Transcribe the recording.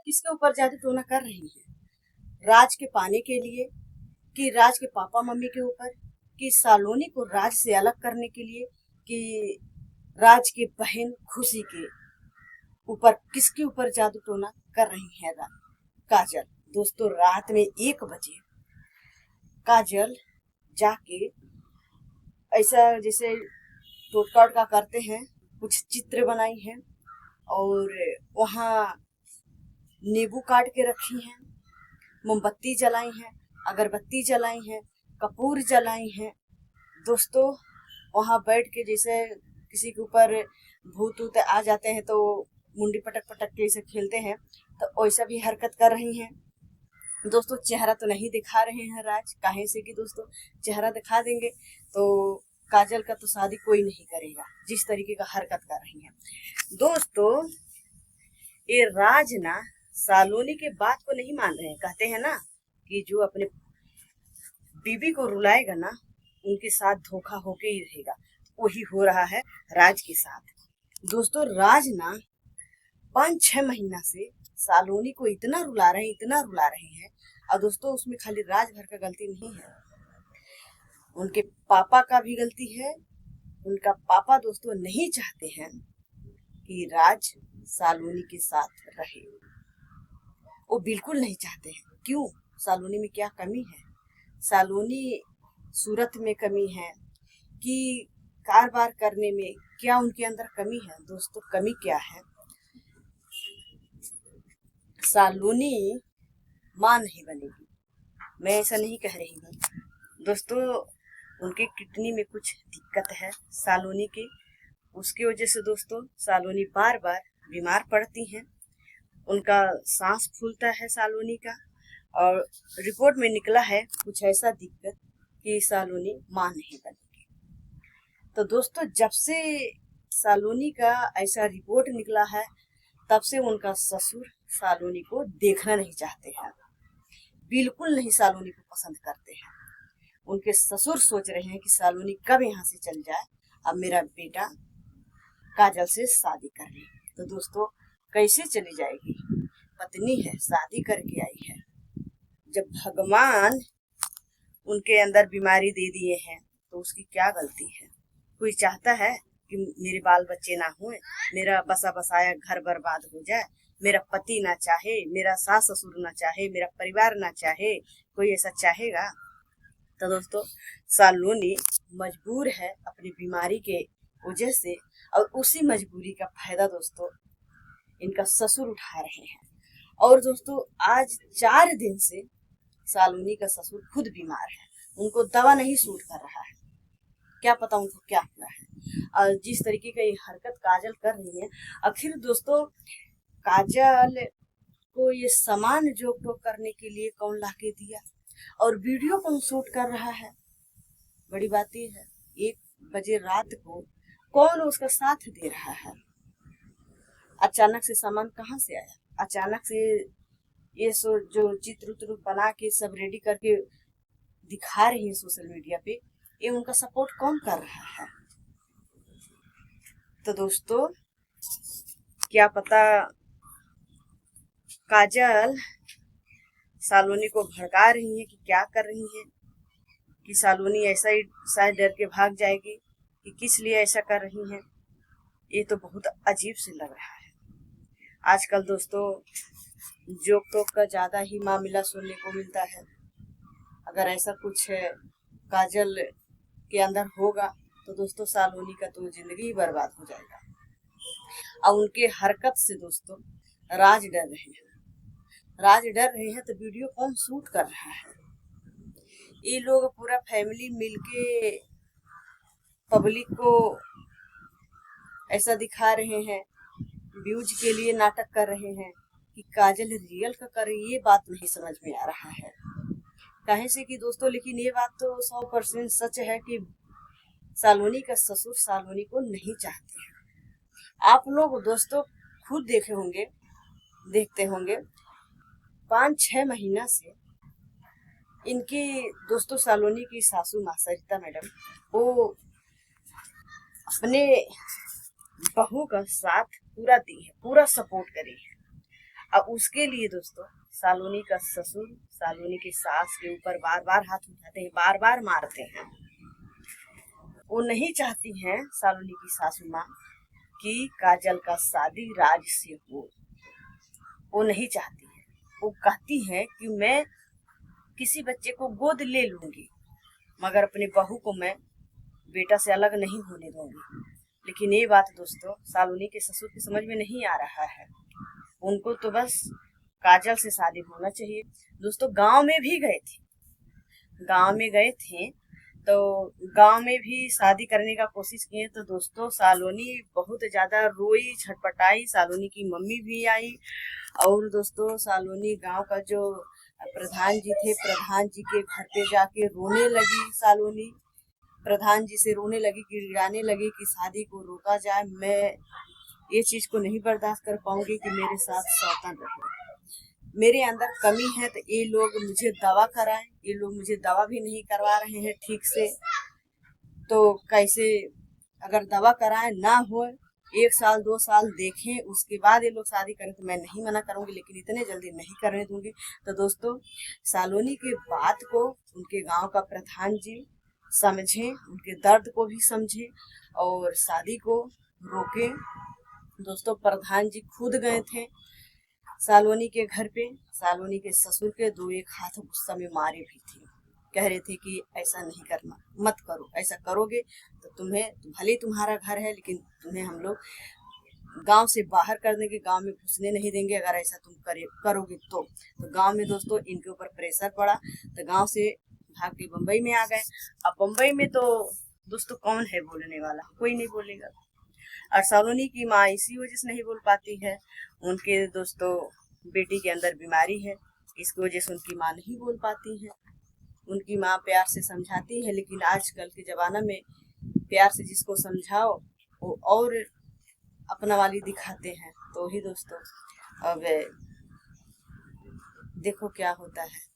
किसके ऊपर जादू टोना कर रही है? राज के पाने के लिए, कि राज के पापा मम्मी के ऊपर, कि सलोनी को राज से अलग करने के लिए, कि राज की बहन खुशी के ऊपर, किसके ऊपर जादू टोना कर रही है काजल? दोस्तों, रात में 1 बजे काजल जाके ऐसा जैसे टोटका का करते हैं, कुछ चित्र बनाई हैं और वहाँ नींबू काट के रखी हैं, मोमबत्ती जलाई हैं, अगरबत्ती जलाई हैं, कपूर जलाई हैं। दोस्तों, वहाँ बैठ के जैसे किसी के ऊपर भूत ऊत आ जाते हैं तो मुंडी पटक पटक के ऐसे खेलते हैं, तो वैसा भी हरकत कर रही हैं। दोस्तों, चेहरा तो नहीं दिखा रहे हैं राज, काहे से कि दोस्तों चेहरा दिखा देंगे तो काजल का तो शादी कोई नहीं करेगा, जिस तरीके का हरकत कर रही हैं। दोस्तों, ये राज ना सलोनी के बात को नहीं मान रहे हैं। कहते हैं ना कि जो अपने बीबी को रुलाएगा ना, उनके साथ धोखा होके ही रहेगा। वही हो रहा है राज के साथ। दोस्तों, राज ना 5-6 महीना से सलोनी को इतना रुला रहे हैं, इतना रुला रहे हैं। और दोस्तों, उसमें खाली राज भर का गलती नहीं है, उनके पापा का भी गलती है। उनका पापा दोस्तों नहीं चाहते हैं कि राज सलोनी के साथ रहे, वो बिल्कुल नहीं चाहते हैं। क्यों? सलोनी में क्या कमी है? सलोनी सूरत में कमी है कि कारोबार करने में क्या उनके अंदर कमी है? दोस्तों, कमी क्या है? सलोनी मां नहीं बनेगी, मैं ऐसा नहीं कह रही हूँ। दोस्तों, उनके किडनी में कुछ दिक्कत है सलोनी के, उसकी वजह से दोस्तों सलोनी बार बार बीमार पड़ती हैं। उनका सांस फूलता है सलोनी का, और रिपोर्ट में निकला है कुछ ऐसा दिक्कत कि सलोनी मां नहीं बनेगी। तो दोस्तों, जब से सलोनी का ऐसा रिपोर्ट निकला है, तब से उनका ससुर सलोनी को देखना नहीं चाहते हैं, बिल्कुल नहीं सलोनी को पसंद करते हैं। उनके ससुर सोच रहे हैं कि सलोनी कब यहाँ से चल जाए, अब मेरा बेटा काजल से शादी कर ले। तो दोस्तों, कैसे चली जाएगी? पत्नी है, शादी करके आई है। जब भगवान उनके अंदर बीमारी दे दिए हैं तो उसकी क्या गलती है? कोई चाहता है कि मेरे बाल बच्चे ना हुए, मेरा बसा बसाया घर बर्बाद हो जाए, मेरा पति ना चाहे, मेरा सास ससुर ना चाहे, मेरा परिवार ना चाहे? कोई ऐसा चाहेगा? तो दोस्तों, सलोनी मजबूर है अपनी बीमारी के वजह से, और उसी मजबूरी का फायदा दोस्तों इनका ससुर उठा रहे हैं। और दोस्तों, आज 4 दिन से सलोनी का ससुर खुद बीमार है, उनको दवा नहीं सूट कर रहा है, क्या पता उनको क्या हुआ है। और जिस तरीके का ये हरकत काजल कर रही है, आखिर दोस्तों काजल को ये सामान जोक टोक करने के लिए कौन ला के दिया, और वीडियो कौन शूट कर रहा है? बड़ी बात ये है, 1 बजे रात को कौन उसका साथ दे रहा है? अचानक से सामान कहाँ से आया? अचानक से ये जो चित्र उत्र बना के सब रेडी करके दिखा रही है सोशल मीडिया पे, ये उनका सपोर्ट कौन कर रहा है? तो दोस्तों, क्या पता काजल सलोनी को भड़का रही है कि क्या कर रही है, कि सलोनी ऐसा ही शायद डर के भाग जाएगी, कि किस लिए ऐसा कर रही है? ये तो बहुत अजीब से लग रहा है। आजकल दोस्तों जोक टोक का ज्यादा ही मामला सुनने को मिलता है। अगर ऐसा कुछ काजल के अंदर होगा तो दोस्तों सलोनी का तो जिंदगी ही बर्बाद हो जाएगा। और उनके हरकत से दोस्तों राज डर रहे हैं। राज डर रहे हैं तो वीडियो कौन शूट कर रहा है? ये लोग पूरा फैमिली मिलके पब्लिक को ऐसा दिखा रहे हैं, व्यूज के लिए नाटक कर रहे हैं कि काजल रियल का करे। ये बात नहीं समझ में आ रहा है, काहे से कि दोस्तों, लेकिन ये बात तो 100% सच है कि सलोनी का ससुर सलोनी को नहीं चाहते हैं। आप लोग दोस्तों खुद देखते होंगे 5-6 महीना से इनकी दोस्तों सलोनी की सासू माँ सरिता मैडम, वो अपने बहू का साथ पूरा दी है, पूरा सपोर्ट करी है। अब उसके लिए दोस्तों सालोनी का ससुर सालोनी की सास के ऊपर बार बार हाथ उठाते हैं, बार बार मारते हैं। वो नहीं चाहती हैं सालोनी की सासू माँ कि काजल का शादी राज से हो। वो नहीं चाहती है। वो कहती है कि मैं किसी बच्चे को गोद ले लूंगी, मगर अपनी बहू को मैं बेटा से अलग नहीं होने दूंगी। लेकिन ये बात दोस्तों सालोनी के ससुर की समझ में नहीं आ रहा है। उनको तो बस काजल से शादी होना चाहिए। दोस्तों गांव में भी गए थे, गांव में गए थे तो गांव में भी शादी करने का कोशिश किए। तो दोस्तों सालोनी बहुत ज्यादा रोई, छटपटाई। सालोनी की मम्मी भी आई और दोस्तों सालोनी गांव का जो प्रधान जी थे, प्रधान जी के घर पे जाके रोने लगी। सालोनी प्रधान जी से रोने लगी, गिड़गिड़ाने लगी कि शादी को रोका जाए। मैं ये चीज को नहीं बर्दाश्त कर पाऊंगी कि मेरे साथ सौतन रहे। मेरे अंदर कमी है तो ये लोग मुझे दवा कराएं। ये लोग मुझे दवा भी नहीं करवा रहे हैं ठीक से, तो कैसे अगर दवा कराएं ना हो, 1 साल 2 साल देखें उसके बाद ये लोग शादी करें तो मैं नहीं मना करूंगी, लेकिन इतने जल्दी नहीं करने दूंगी। तो दोस्तों सालोनी के बात को उनके गांव का प्रधान जी समझे, उनके दर्द को भी समझे और शादी को रोके। दोस्तों प्रधान जी खुद गए थे सालोनी के घर पे। सालोनी के ससुर के 2-1 हाथ गुस्सा में मारे भी थे। कह रहे थे कि ऐसा नहीं करना, मत करो, ऐसा करोगे तो तुम्हें, भले तुम्हारा घर है लेकिन तुम्हें हम लोग गांव से बाहर कर देंगे, गांव में घुसने नहीं देंगे अगर ऐसा तुम करोगे तो। गांव में दोस्तों इनके ऊपर प्रेशर पड़ा तो गांव से भाग के बम्बई में आ गए। अब बम्बई में तो दोस्तों कौन है बोलने वाला, कोई नहीं बोलेगा। और सालोनी की माँ इसी वजह से नहीं बोल पाती है, उनके दोस्तों बेटी के अंदर बीमारी है, इसकी वजह से उनकी माँ नहीं बोल पाती है। उनकी माँ प्यार से समझाती है, लेकिन आजकल के ज़माना में प्यार से जिसको समझाओ वो और अपना वाली दिखाते हैं। तो ही दोस्तों अब देखो क्या होता है।